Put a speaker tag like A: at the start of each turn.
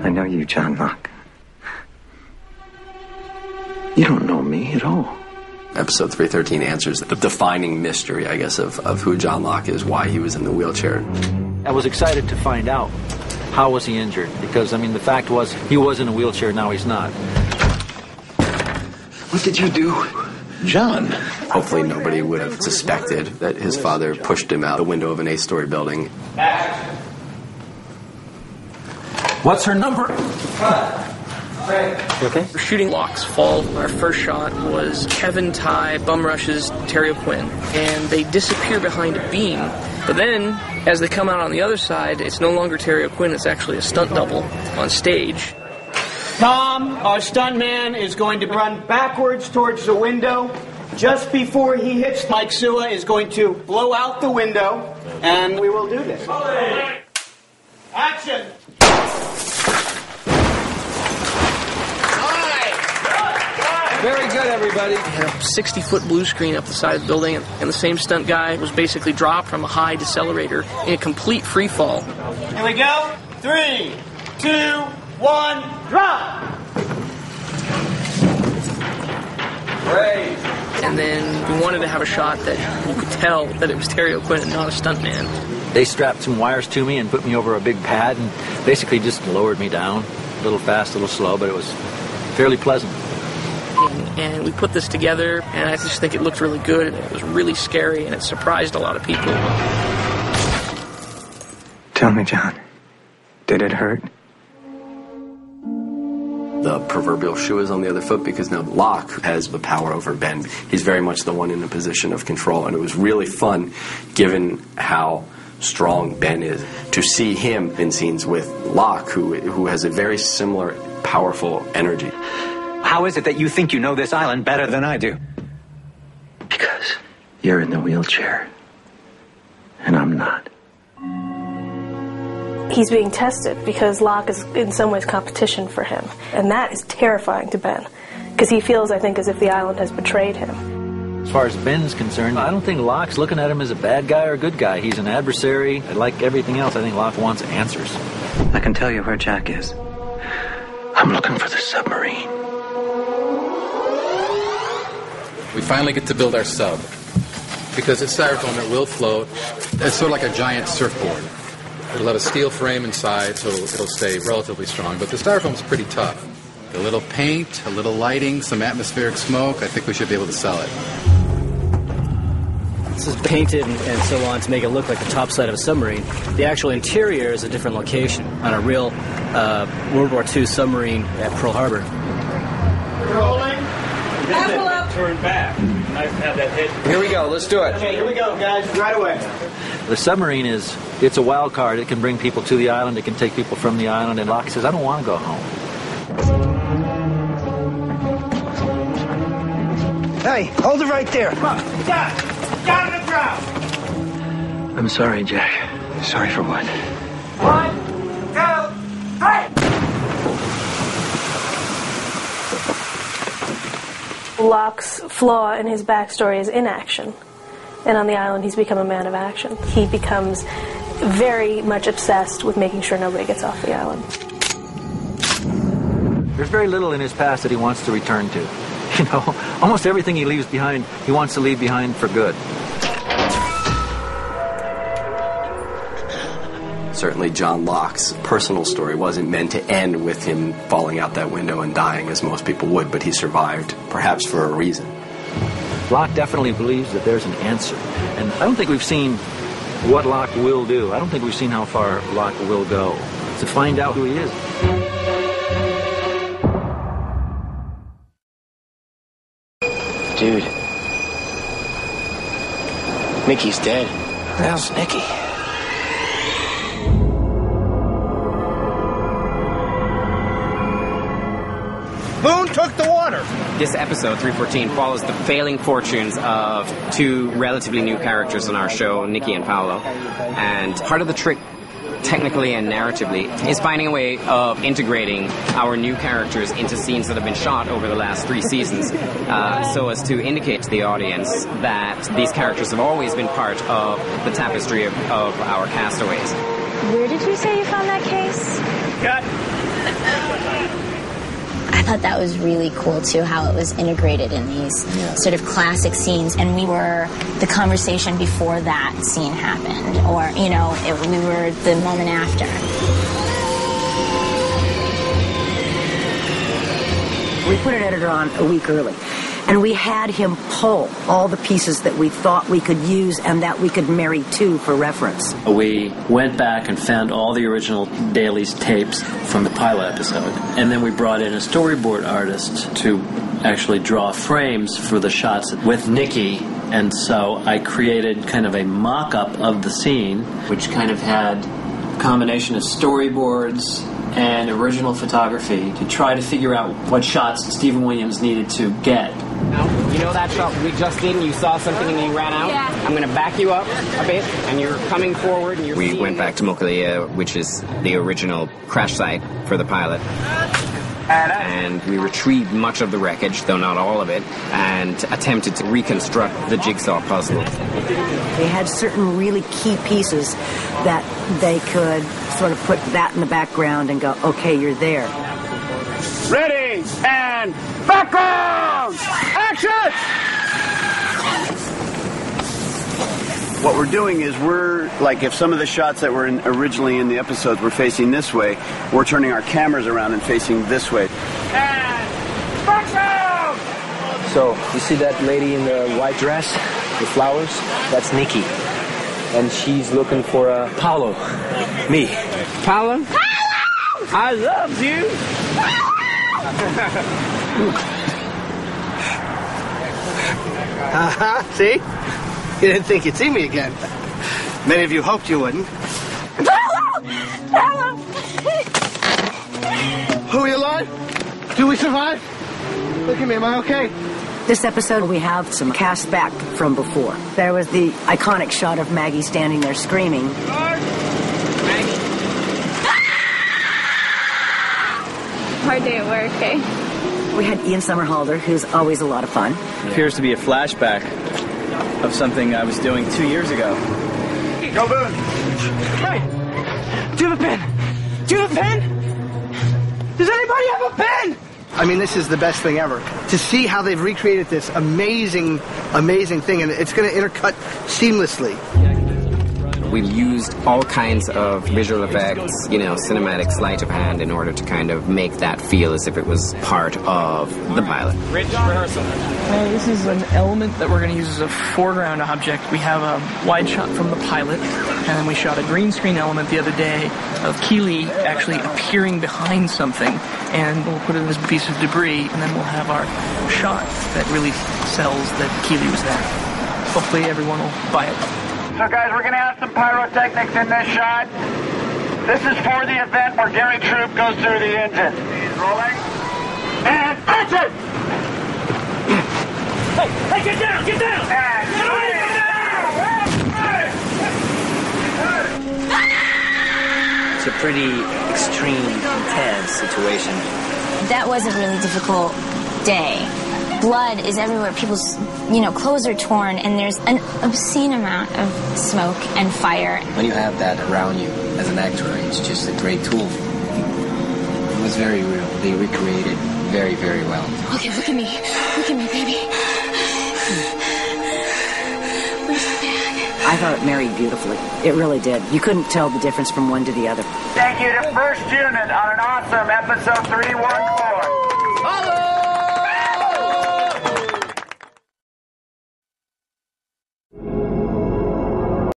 A: I know you, John Locke. You don't know me at all.
B: Episode 313 answers the defining mystery, I guess, of who John Locke is, why he was in the wheelchair.
C: I was excited to find out how was he injured, because, I mean, the fact was he was in a wheelchair, now he's not.
A: What did you do?
D: John.
B: Hopefully nobody would have suspected that his father pushed him out the window of an 8-story building.
C: What's her number?
E: Okay. We're shooting Locke's fall. Our first shot was Kevin Tighe bum rushes Terry O'Quinn, and they disappear behind a beam. But then, as they come out on the other side, it's no longer Terry O'Quinn, it's actually a stunt double on stage.
F: Tom, our stuntman, is going to run backwards towards the window. Just before he hits, Mike Sua is going to blow out the window, and we will do this. Action!
C: Very good, everybody.
E: We had a 60-foot blue screen up the side of the building, and the same stunt guy was basically dropped from a high decelerator in a complete free fall.
F: Here we go. 3, 2, 1, drop!
C: Great.
E: And then we wanted to have a shot that you could tell that it was Terry O'Quinn and not a stuntman.
C: They strapped some wires to me and put me over a big pad and basically just lowered me down. A little fast, a little slow, but it was fairly pleasant.
E: And we put this together, and I just think it looked really good, and it was really scary, and it surprised a lot of people.
A: Tell me, John, did it hurt?
B: The proverbial shoe is on the other foot because now Locke has the power over Ben. He's very much the one in a position of control, and it was really fun, given how strong Ben is, to see him in scenes with Locke, who has a very similar, powerful energy.
A: How is it that you think you know this island better than I do? Because you're in the wheelchair, and I'm not.
G: He's being tested because Locke is in some ways competition for him. And that is terrifying to Ben, because he feels, I think, as if the island has betrayed him.
C: As far as Ben's concerned, I don't think Locke's looking at him as a bad guy or a good guy. He's an adversary. Like everything else, I think Locke wants answers.
A: I can tell you where Jack is. I'm looking for the submarine.
D: We finally get to build our sub. Because it's styrofoam, it will float. It's sort of like a giant surfboard. It'll have a steel frame inside, so it'll stay relatively strong. But the styrofoam's pretty tough. A little paint, a little lighting, some atmospheric smoke, I think we should be able to sell it.
H: This is painted and so on to make it look like the top side of a submarine. The actual interior is a different location on a real World War II submarine at Pearl Harbor.
F: Rolling.
H: Turn back. I have that hit.
C: Here we go. Let's do it.
F: Okay, here we go, guys. Right away.
C: The submarine it's a wild card. It can bring people to the island. It can take people from the island. And Locke says, I don't want to go home.
A: Hey, hold it right there.
F: Come on, down on the ground.
A: I'm sorry, Jack. Sorry for what?
F: 1, 2, 3.
G: Locke's flaw in his backstory is inaction. And on the island, he's become a man of action. He becomes very much obsessed with making sure nobody gets off the island.
C: There's very little in his past that he wants to return to. You know, almost everything he leaves behind, he wants to leave behind for good.
B: Certainly John Locke's personal story wasn't meant to end with him falling out that window and dying, as most people would, but he survived, perhaps for a reason.
C: Locke definitely believes that there's an answer. And I don't think we've seen what Locke will do. I don't think we've seen how far Locke will go to find out who he is.
H: Dude. Nikki's dead.
A: How's Nikki?
F: Boone took the water.
I: This episode, 314, follows the failing fortunes of two relatively new characters on our show, Nikki and Paolo. And part of the trick, technically and narratively, is finding a way of integrating our new characters into scenes that have been shot over the last 3 seasons, so as to indicate to the audience that these characters have always been part of the tapestry of our castaways.
J: Where did you say you found that case?
F: Cut.
J: thought that was really cool, too, how it was integrated in these sort of classic scenes. And we were the conversation before that scene happened, or, you know, we were the moment after.
K: We put an editor on a week early, and we had him pull all the pieces that we thought we could use and that we could marry to for reference.
C: We went back and found all the original dailies tapes from the pilot episode, and then we brought in a storyboard artist to actually draw frames for the shots with Nikki. And so I created kind of a mock-up of the scene, which kind of had a combination of storyboards and original photography to try to figure out what shots Stephen Williams needed to get.
I: You know that shot we just did and you saw something and you ran out? Yeah. I'm going to back you up a bit and you're coming forward and you're We went back to Mokalia, which is the original crash site for the pilot. And we retrieved much of the wreckage, though not all of it, and attempted to reconstruct the jigsaw puzzle.
K: They had certain really key pieces that they could sort of put that in the background and go, okay, you're there.
F: Ready, and background! Action! What we're doing is like if some of the shots that were originally in the episodes were facing this way, we're turning our cameras around and facing this way. And background!
L: So, you see that lady in the white dress with flowers? That's Nikki. And she's looking for Paolo. Me.
I: Paolo? I love you!
M: See? You didn't think you'd see me again. Many of you hoped you wouldn't.
J: Hello!
M: Are we alive? Do we survive? Look at me, am I okay?
K: This episode, we have some cast back from before. There was the iconic shot of Maggie standing there screaming.
J: Maggie?
N: Hard day at work, eh?
K: We had Ian Somerhalder, who's always a lot of fun.
L: It appears to be a flashback of something I was doing 2 years ago.
F: Go, Boone!
M: Hey! Do you have a pen? Do you have a pen? Does anybody have a pen? I mean, this is the best thing ever. To see how they've recreated this amazing, amazing thing, and it's going to intercut seamlessly.
I: We've used all kinds of visual effects, you know, cinematic sleight of hand in order to kind of make that feel as if it was part of the pilot.
E: Rich rehearsal. This is an element that we're going to use as a foreground object. We have a wide shot from the pilot, and then we shot a green screen element the other day of Keeley actually appearing behind something, and we'll put it in this piece of debris, and then we'll have our shot that really sells that Keeley was there. Hopefully everyone will buy it.
F: So guys, we're going to have some pyrotechnics in this shot. This is for the event where Gary Troop goes through the engine. He's rolling. And action!
O: Hey, get down! Get down!
F: And
L: It's a pretty extreme, intense situation.
J: That was a really difficult day. Blood is everywhere. People's, clothes are torn, and there's an obscene amount of smoke and fire.
L: When you have that around you as an actor, it's just a great tool. It was very real. They recreated very, very well.
J: Okay, look at me. Look at me, baby. Where's the bag?
K: I thought it married beautifully. It really did. You couldn't tell the difference from one to the other.
F: thank you to First Unit on an awesome episode 314.